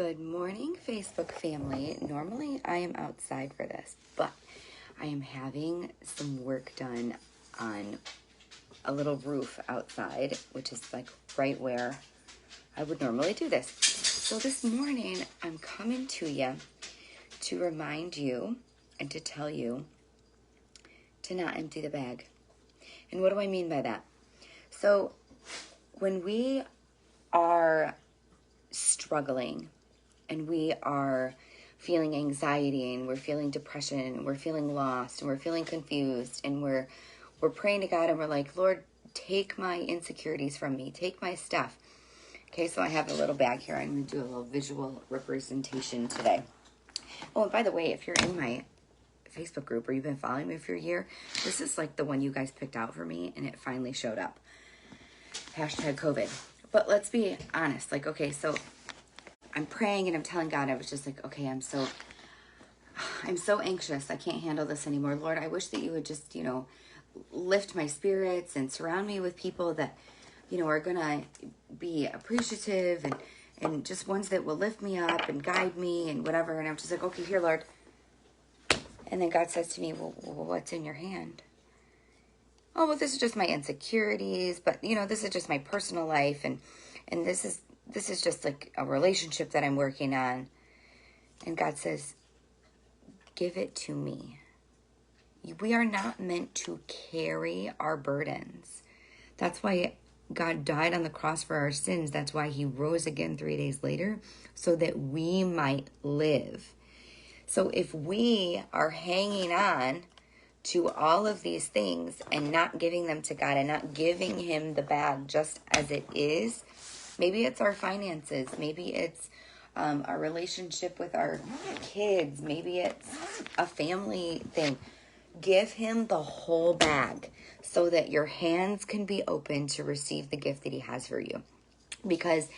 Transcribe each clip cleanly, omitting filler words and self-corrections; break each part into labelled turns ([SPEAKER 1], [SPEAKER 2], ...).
[SPEAKER 1] Good morning, Facebook family. Normally I am outside for this, but I am having some work done on a little roof outside, which is like right where I would normally do this. So this morning I'm coming to you to remind you and to tell you to not empty the bag. And what do I mean by that? So when we are struggling and we are feeling anxiety and we're feeling depression and we're feeling lost and we're feeling confused and we're praying to God and we're like, Lord, take my insecurities from me, take my stuff. Okay, so I have a little bag here. I'm going to do a little visual representation today. Oh, and by the way, if you're in my Facebook group or you've been following me for a year, this is like the one you guys picked out for me and it finally showed up. Hashtag COVID. But let's be honest, like, okay, so I'm praying and I'm telling God, I was just like, okay, I'm so anxious. I can't handle this anymore. Lord, I wish that you would just, lift my spirits and surround me with people that, are going to be appreciative and just ones that will lift me up and guide me and whatever. And I'm just like, okay, here, Lord. And then God says to me, well, what's in your hand? Oh, well, this is just my insecurities, but this is just my personal life. And this is just like a relationship that I'm working on. And God says, give it to me. We are not meant to carry our burdens. That's why God died on the cross for our sins. That's why he rose again 3 days later, so that we might live. So if we are hanging on to all of these things and not giving them to God and not giving him the bag just as it is, maybe it's our finances, maybe it's our relationship with our kids, maybe it's a family thing. Give him the whole bag so that your hands can be open to receive the gift that he has for you. Because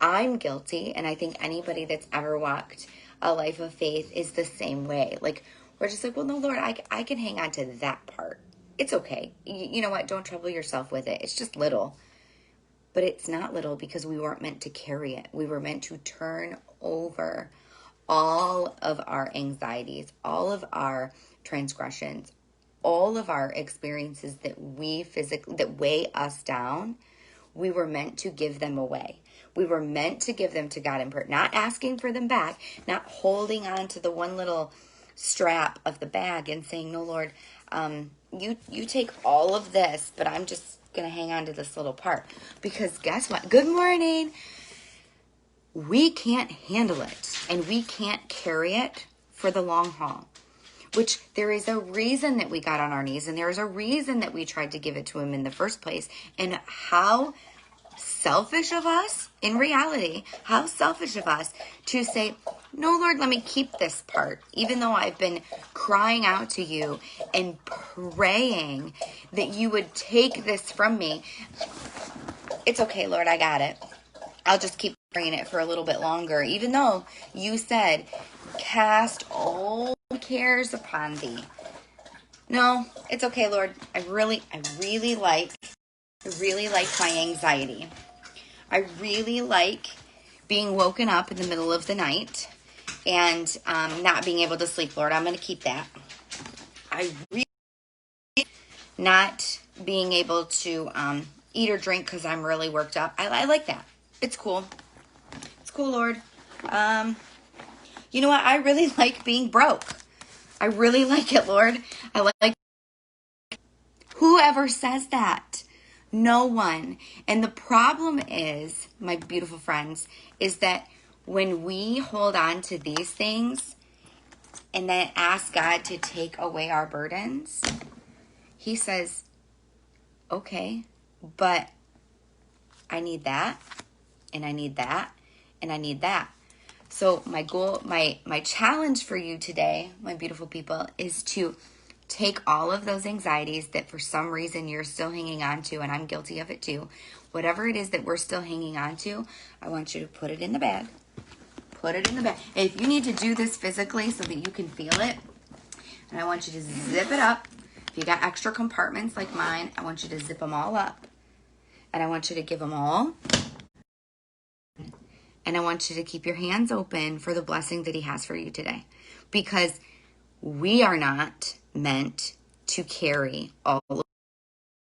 [SPEAKER 1] I'm guilty, and I think anybody that's ever walked a life of faith is the same way. Like, we're just like, well, no, Lord, I can hang on to that part. It's okay. You know what? Don't trouble yourself with it. It's just little. But it's not little because we weren't meant to carry it. We were meant to turn over all of our anxieties, all of our transgressions, all of our experiences that weigh us down. We were meant to give them away. We were meant to give them to God in prayer, not asking for them back, not holding on to the one little strap of the bag and saying, no, Lord, you take all of this, but I'm just going to hang on to this little part. Because guess what? Good morning. We can't handle it and we can't carry it for the long haul, which there is a reason that we got on our knees and there is a reason that we tried to give it to him in the first place. And how selfish of us, in reality, how selfish of us to say, no, Lord, let me keep this part, even though I've been crying out to you and praying that you would take this from me. It's okay, Lord, I got it. I'll just keep praying it for a little bit longer, even though you said, cast all cares upon thee. No, it's okay, Lord. I really like my anxiety. I really like being woken up in the middle of the night and not being able to sleep, Lord. I'm going to keep that. I really not being able to eat or drink because I'm really worked up. I like that. It's cool. It's cool, Lord. You know what? I really like being broke. I really like it, Lord. I like whoever says that. No one. And the problem is, my beautiful friends, is that when we hold on to these things and then ask God to take away our burdens, he says, okay, but I need that, and I need that, and I need that. So my goal, my challenge for you today, my beautiful people, is to take all of those anxieties that for some reason you're still hanging on to, and I'm guilty of it too. Whatever it is that we're still hanging on to, I want you to put it in the bag. Put it in the bag. If you need to do this physically so that you can feel it, and I want you to zip it up. If you got extra compartments like mine, I want you to zip them all up. And I want you to give them all And I want you to keep your hands open for the blessing that he has for you today. Because we are not meant to carry all of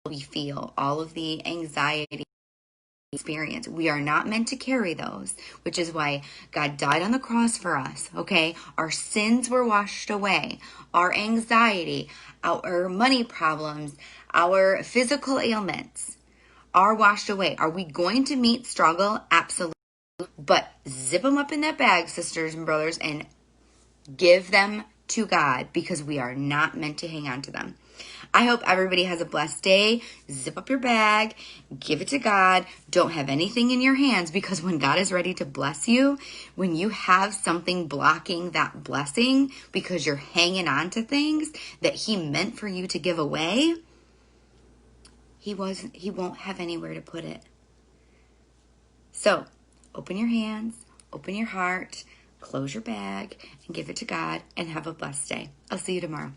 [SPEAKER 1] we feel, all of the anxiety experience. We are not meant to carry those, which is why God died on the cross for us, okay? Our sins were washed away. Our anxiety, our money problems, our physical ailments are washed away. Are we going to meet struggle? Absolutely. But zip them up in that bag, sisters and brothers, and give them to God, because we are not meant to hang on to them. I hope everybody has a blessed day. Zip up your bag, give it to God. Don't have anything in your hands, because when God is ready to bless you, when you have something blocking that blessing because you're hanging on to things that he meant for you to give away, he won't have anywhere to put it. So, open your hands, open your heart, close your bag, and give it to God, and have a blessed day. I'll see you tomorrow.